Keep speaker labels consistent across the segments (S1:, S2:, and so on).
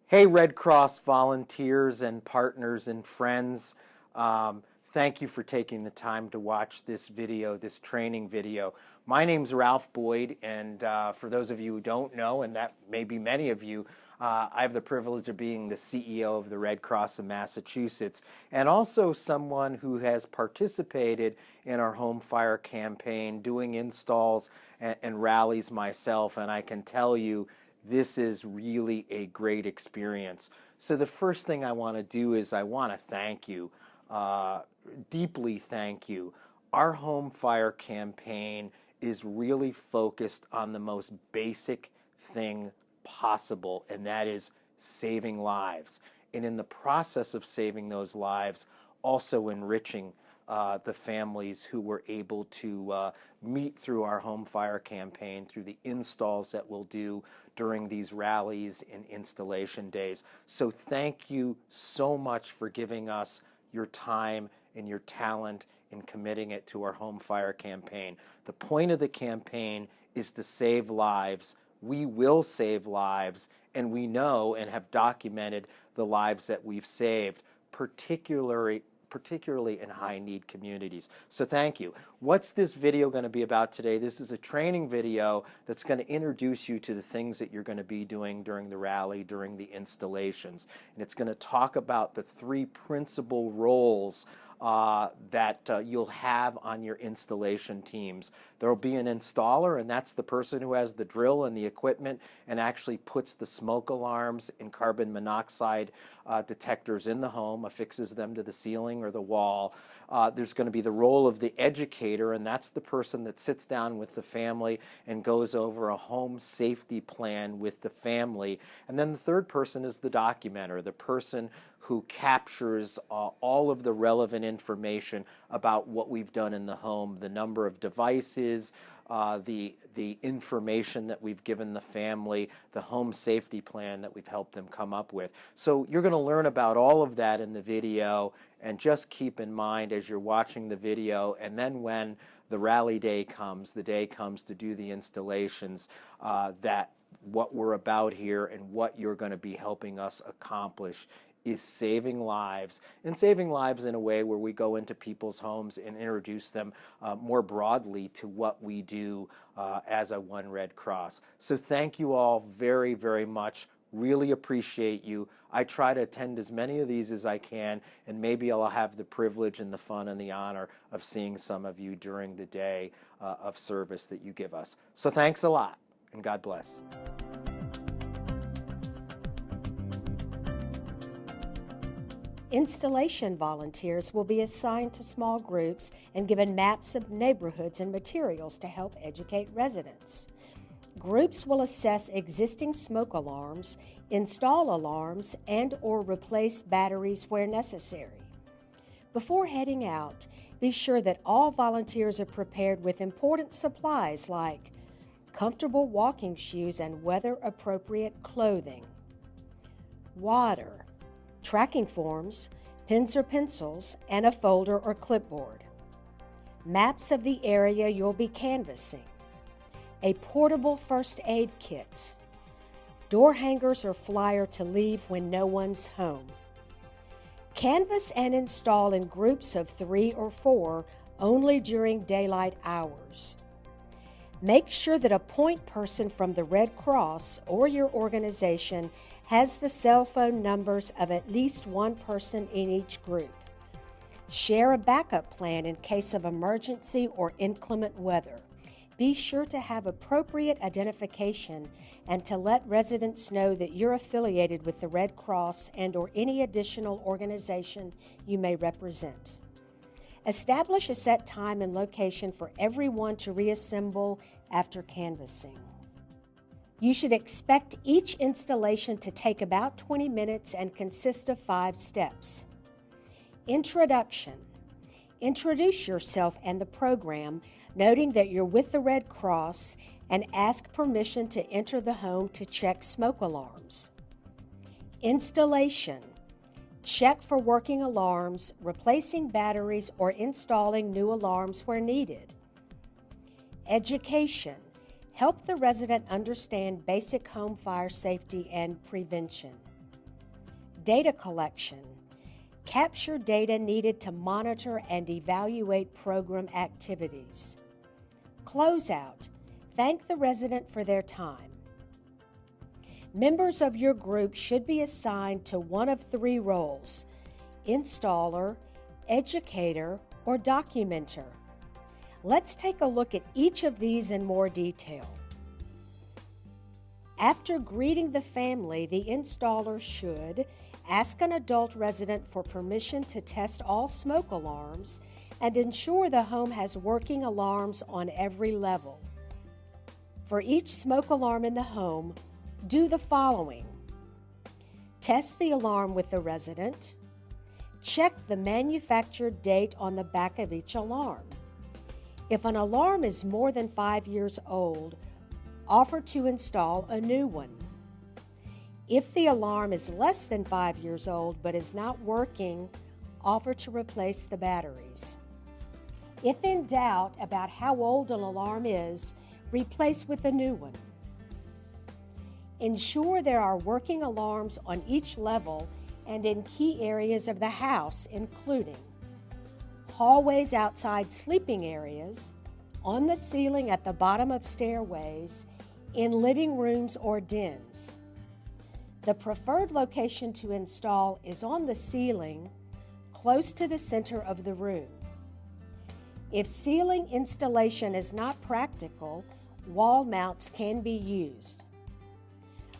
S1: Hey, Red Cross volunteers and partners and friends. Thank you for taking the time to watch this video, this training video. My name's Ralph Boyd, and for those of you who don't know, and that may be many of you, I have the privilege of being the CEO of the Red Cross of Massachusetts, and also someone who has participated in our home fire campaign, doing installs and rallies myself, and I can tell you, this is really a great experience. So the first thing I want to do is I want to thank you, deeply thank you. Our home fire campaign is really focused on the most basic thing possible, and that is saving lives. And in the process of saving those lives, also enriching the families who were able to meet through our home fire campaign, through the installs that we'll do during these rallies and installation days. So thank you so much for giving us your time and your talent in committing it to our home fire campaign. The point of the campaign is to save lives. We will save lives, and we know and have documented the lives that we've saved, particularly in high-need communities. So thank you. What's this video going to be about today? This is a training video that's going to introduce you to the things that you're going to be doing during the rally, during the installations. And it's going to talk about the three principal roles that you'll have on your installation teams. There will be an installer, and that's the person who has the drill and the equipment and actually puts the smoke alarms and carbon monoxide detectors in the home, affixes them to the ceiling or the wall. There's going to be the role of the educator, and that's the person that sits down with the family and goes over a home safety plan with the family. And then the third person is the documenter, the person who captures all of the relevant information about what we've done in the home, the number of devices, the information that we've given the family, the home safety plan that we've helped them come up with. So you're going to learn about all of that in the video, and just keep in mind as you're watching the video, and then when the rally day comes, the day comes to do the installations, that what we're about here and what you're going to be helping us accomplish is saving lives, and saving lives in a way where we go into people's homes and introduce them more broadly to what we do as a One Red Cross. So thank you all very, very much. Really appreciate you. I try to attend as many of these as I can, and maybe I'll have the privilege and the fun and the honor of seeing some of you during the day of service that you give us. So thanks a lot, and God bless.
S2: Installation volunteers will be assigned to small groups and given maps of neighborhoods and materials to help educate residents. Groups will assess existing smoke alarms, install alarms, and/or replace batteries where necessary. Before heading out, be sure that all volunteers are prepared with important supplies like comfortable walking shoes and weather-appropriate clothing, water, tracking forms, pens or pencils, and a folder or clipboard, maps of the area you'll be canvassing, a portable first aid kit, door hangers or flyer to leave when no one's home. Canvass and install in groups of 3 or 4 only during daylight hours. Make sure that a point person from the Red Cross or your organization has the cell phone numbers of at least one person in each group. Share a backup plan in case of emergency or inclement weather. Be sure to have appropriate identification and to let residents know that you're affiliated with the Red Cross and/or any additional organization you may represent. Establish a set time and location for everyone to reassemble after canvassing. You should expect each installation to take about 20 minutes and consist of 5 steps. Introduction. Introduce yourself and the program, noting that you're with the Red Cross, and ask permission to enter the home to check smoke alarms. Installation. Check for working alarms, replacing batteries, or installing new alarms where needed. Education. Help the resident understand basic home fire safety and prevention. data collection. Capture data needed to monitor and evaluate program activities. Closeout. Thank the resident for their time. Members of your group should be assigned to one of three roles: installer, educator, or documenter. Let's take a look at each of these in more detail. After greeting the family, the installer should ask an adult resident for permission to test all smoke alarms and ensure the home has working alarms on every level. For each smoke alarm in the home, do the following: test the alarm with the resident, check the manufactured date on the back of each alarm. If an alarm is more than 5 years old, offer to install a new one. If the alarm is less than 5 years old but is not working, offer to replace the batteries. If in doubt about how old an alarm is, replace with a new one. Ensure there are working alarms on each level and in key areas of the house, including hallways outside sleeping areas, on the ceiling at the bottom of stairways, in living rooms or dens. The preferred location to install is on the ceiling, close to the center of the room. If ceiling installation is not practical, wall mounts can be used.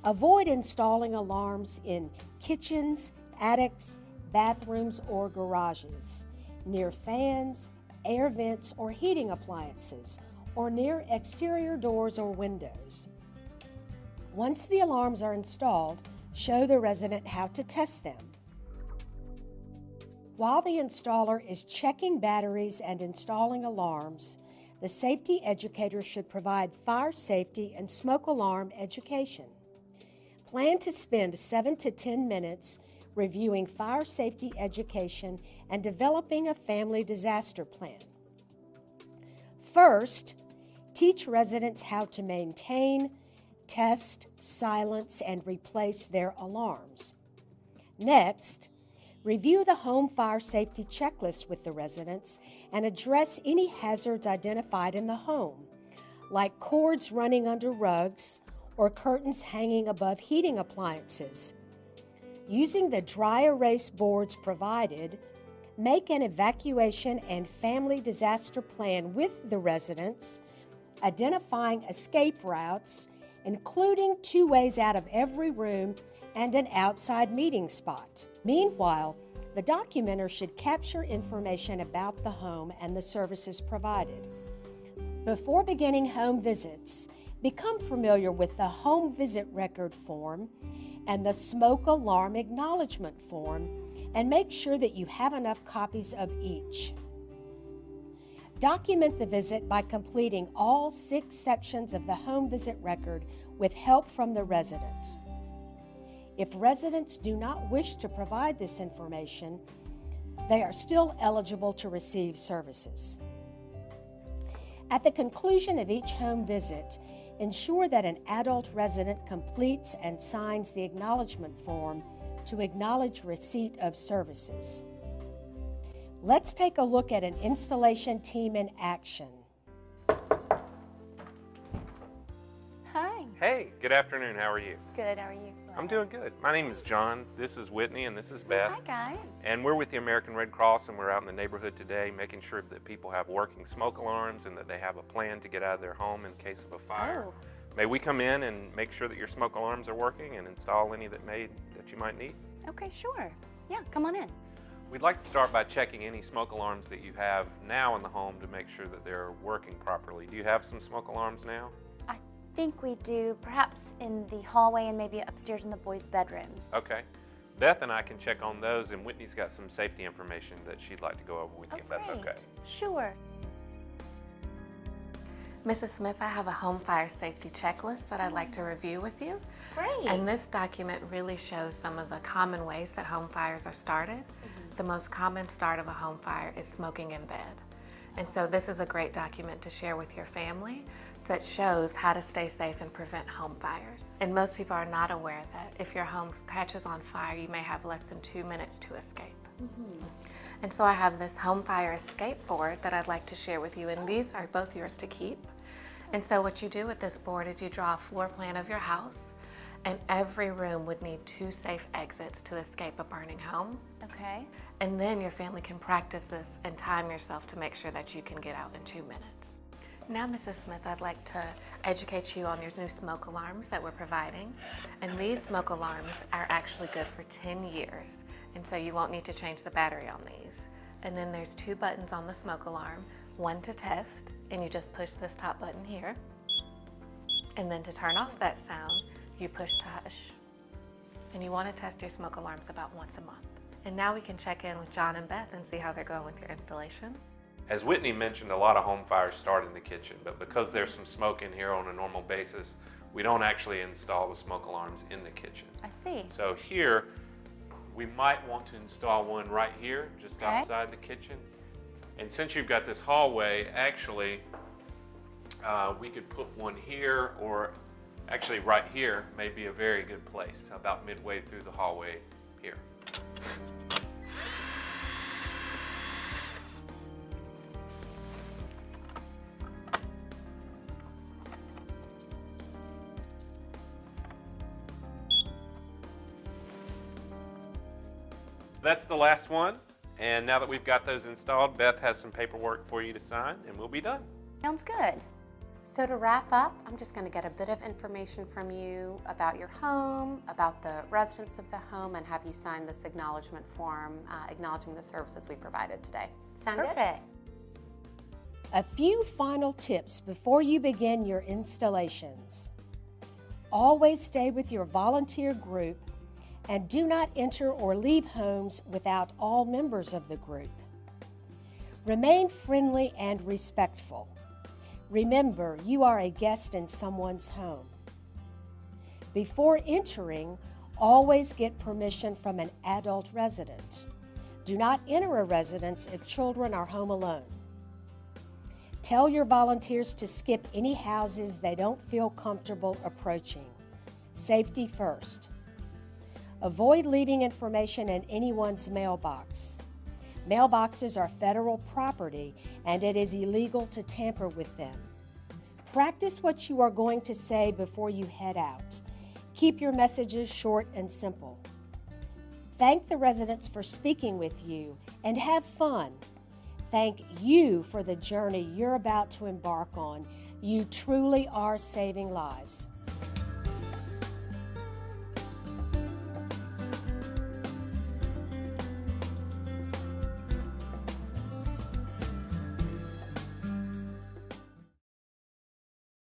S2: Avoid installing alarms in kitchens, attics, bathrooms, or garages, near fans, air vents, or heating appliances, or near exterior doors or windows. Once the alarms are installed, show the resident how to test them. While the installer is checking batteries and installing alarms, the safety educator should provide fire safety and smoke alarm education. Plan to spend 7 to 10 minutes reviewing fire safety education and developing a family disaster plan. First, teach residents how to maintain, test, silence, and replace their alarms. Next, review the home fire safety checklist with the residents and address any hazards identified in the home, like cords running under rugs or curtains hanging above heating appliances. Using the dry erase boards provided, make an evacuation and family disaster plan with the residents, identifying escape routes, including 2 ways out of every room and an outside meeting spot. Meanwhile, the documenter should capture information about the home and the services provided. Before beginning home visits, become familiar with the home visit record form and the smoke alarm acknowledgement form, and make sure that you have enough copies of each. Document the visit by completing all 6 sections of the home visit record with help from the resident. If residents do not wish to provide this information, they are still eligible to receive services. At the conclusion of each home visit, ensure that an adult resident completes and signs the acknowledgement form to acknowledge receipt of services. Let's take a look at an installation team in action.
S3: Hi.
S4: Hey, good afternoon. How are you?
S3: Good, how are you?
S4: I'm doing good. My name is John. This is Whitney, and this is Beth.
S3: Hi, guys.
S4: And we're with the American Red Cross, and we're out in the neighborhood today making sure that people have working smoke alarms and that they have a plan to get out of their home in case of a fire.
S3: Oh.
S4: May we come in and make sure that your smoke alarms are working and install any that you might need?
S3: Okay, sure. Yeah, come on in.
S4: We'd like to start by checking any smoke alarms that you have now in the home to make sure that they're working properly. Do you have some smoke alarms now?
S3: I think we do, perhaps in the hallway and maybe upstairs in the boys' bedrooms.
S4: Okay. Beth and I can check on those, and Whitney's got some safety information that she'd like to go over with you, if that's okay.
S3: Great. Sure.
S5: Mrs. Smith, I have a home fire safety checklist that I'd like to review with you.
S3: Great.
S5: And this document really shows some of the common ways that home fires are started. The most common start of a home fire is smoking in bed. And so this is a great document to share with your family that shows how to stay safe and prevent home fires. And most people are not aware that if your home catches on fire, you may have less than 2 minutes to escape. And so I have this home fire escape board that I'd like to share with you, and these are both yours to keep. And so what you do with this board is you draw a floor plan of your house, and every room would need 2 safe exits to escape a burning home.
S3: Okay.
S5: And then your family can practice this and time yourself to make sure that you can get out in 2 minutes. Now, Mrs. Smith, I'd like to educate you on your new smoke alarms that we're providing. And these smoke alarms are actually good for 10 years. And so you won't need to change the battery on these. And then there's 2 buttons on the smoke alarm, one to test, and you just push this top button here. And then to turn off that sound, you push to hush. And you want to test your smoke alarms about once a month. And now we can check in with John and Beth and see how they're going with your installation.
S4: As Whitney mentioned, a lot of home fires start in the kitchen, but because there's some smoke in here on a normal basis, we don't actually install the smoke alarms in the kitchen.
S3: I see.
S4: So here, we might want to install one right here, just
S3: Okay.
S4: outside the kitchen. And since you've got this hallway, actually, we could put one here, or actually right here may be a very good place, about midway through the hallway here. That's the last one, and now that we've got those installed, Beth has some paperwork for you to sign, and we'll be done.
S3: Sounds good.
S6: So to wrap up, I'm just going to get a bit of information from you about your home, about the residents of the home, and have you sign this acknowledgement form acknowledging the services we provided today. Sound good?
S3: Perfect.
S2: A few final tips before you begin your installations. Always stay with your volunteer group and do not enter or leave homes without all members of the group. Remain friendly and respectful. Remember, you are a guest in someone's home. Before entering, always get permission from an adult resident. Do not enter a residence if children are home alone. Tell your volunteers to skip any houses they don't feel comfortable approaching. Safety first. Avoid leaving information in anyone's mailbox. Mailboxes are federal property, and it is illegal to tamper with them. Practice what you are going to say before you head out. Keep your messages short and simple. Thank the residents for speaking with you, and have fun. Thank you for the journey you're about to embark on. You truly are saving lives.